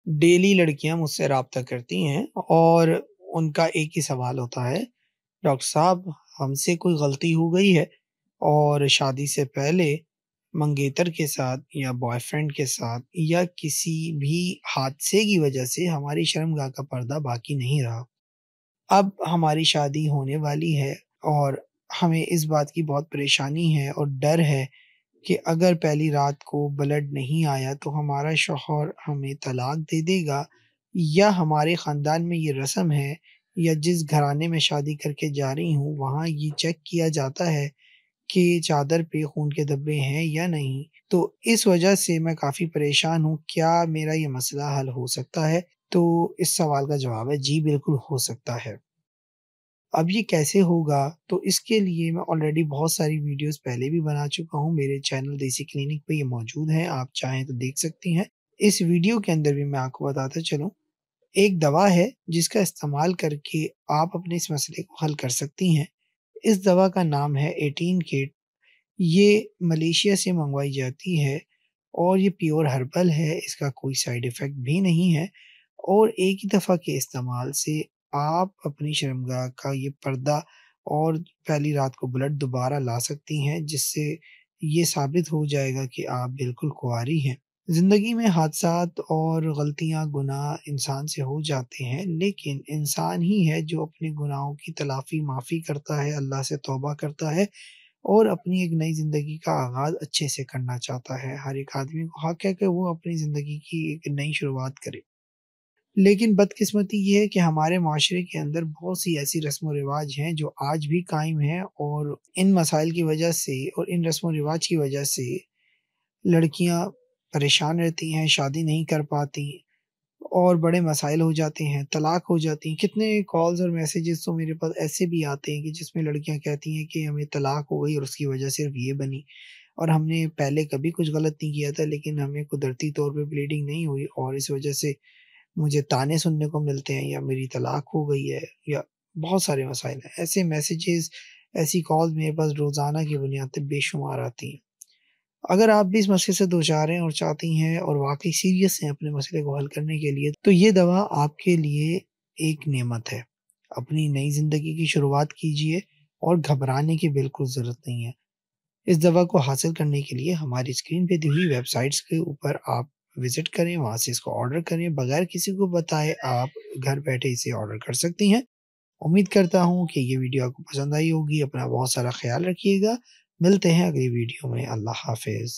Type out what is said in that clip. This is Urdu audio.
ڈیلی لڑکیاں مجھ سے رابطہ کرتی ہیں اور ان کا ایک ہی سوال ہوتا ہے، ڈاکٹر صاحب ہم سے کوئی غلطی ہو گئی ہے اور شادی سے پہلے منگیتر کے ساتھ یا بوائے فرینڈ کے ساتھ یا کسی بھی حادثے کی وجہ سے ہماری شرمگاہ کا پردہ باقی نہیں رہا۔ اب ہماری شادی ہونے والی ہے اور ہمیں اس بات کی بہت پریشانی ہے اور ڈر ہے کہ اگر پہلی رات کو بلڈ نہیں آیا تو ہمارا شوہر ہمیں طلاق دے دے گا، یا ہمارے خاندان میں یہ رسم ہے یا جس گھرانے میں شادی کر کے جا رہی ہوں وہاں یہ چیک کیا جاتا ہے کہ چادر پہ خون کے دھبے ہیں یا نہیں۔ تو اس وجہ سے میں کافی پریشان ہوں، کیا میرا یہ مسئلہ حل ہو سکتا ہے؟ تو اس سوال کا جواب ہے جی بالکل ہو سکتا ہے۔ اب یہ کیسے ہوگا؟ تو اس کے لیے میں آلریڈی بہت ساری ویڈیوز پہلے بھی بنا چکا ہوں، میرے چینل دیسی کلینک پہ یہ موجود ہیں، آپ چاہیں تو دیکھ سکتی ہیں۔ اس ویڈیو کے اندر بھی میں آپ کو بتاتا چلوں، ایک دوا ہے جس کا استعمال کر کے آپ اپنے اس مسئلے کو حل کر سکتی ہیں۔ اس دوا کا نام ہے 18 کٹ۔ یہ ملیشیا سے منگوائی جاتی ہے اور یہ پیور ہربل ہے، اس کا کوئی سائیڈ ایفیکٹ بھی نہیں ہے، اور ایک ہی دفعہ کے استعمال سے آپ اپنی شرمگاہ کا یہ پردہ اور پہلی رات کو بلڈ دوبارہ لا سکتی ہیں، جس سے یہ ثابت ہو جائے گا کہ آپ بالکل کنواری ہیں۔ زندگی میں حادثات اور غلطیاں گناہ انسان سے ہو جاتے ہیں، لیکن انسان ہی ہے جو اپنے گناہوں کی تلافی معافی کرتا ہے، اللہ سے توبہ کرتا ہے اور اپنی ایک نئی زندگی کا آغاز اچھے سے کرنا چاہتا ہے۔ ہر ایک آدمی کو حق ہے کہ وہ اپنی زندگی کی ایک نئی شروعات کرے، لیکن بدقسمتی یہ ہے کہ ہمارے معاشرے کے اندر بہت سی ایسی رسم و رواج ہیں جو آج بھی قائم ہیں، اور ان مسائل کی وجہ سے اور ان رسم و رواج کی وجہ سے لڑکیاں پریشان رہتی ہیں، شادی نہیں کر پاتی اور بڑے مسائل ہو جاتے ہیں، طلاق ہو جاتی ہیں۔ کتنے کالز اور میسیجز تو میرے پاس ایسے بھی آتے ہیں کہ جس میں لڑکیاں کہتی ہیں کہ ہمیں طلاق ہو گئی اور اس کی وجہ صرف یہ بنی، اور ہم نے پہلے کبھی کچھ غلط نہیں کیا تھا لیکن ہمیں قدرتی طور پہ بلیڈنگ نہیں ہوئی اور اس وجہ سے مجھے طعنے سننے کو ملتے ہیں یا میری طلاق ہو گئی ہے، یا بہت سارے مسائل ہیں۔ ایسے میسیجز، ایسی کالز میرے پاس روزانہ کی بنیاد پہ بے شمار آتی ہیں۔ اگر آپ بھی اس مسئلے سے دوچار ہیں اور چاہتی ہیں اور واقعی سیریس ہیں اپنے مسئلے کو حل کرنے کے لیے، تو یہ دوا آپ کے لیے ایک نعمت ہے۔ اپنی نئی زندگی کی شروعات کیجئے اور گھبرانے کی بالکل ضرورت نہیں ہے۔ اس دوا کو حاصل کرنے کے لیے ہماری اسکرین پہ دی ہوئی ویب سائٹس کے اوپر آپ وزٹ کریں، وہاں سے اس کو آرڈر کریں، بغیر کسی کو بتائے آپ گھر بیٹھے اسے آرڈر کر سکتی ہیں۔ امید کرتا ہوں کہ یہ ویڈیو آپ کو پسند آئی ہوگی۔ اپنا بہت سارا خیال رکھیے گا، ملتے ہیں اگلی ویڈیو میں۔ اللہ حافظ۔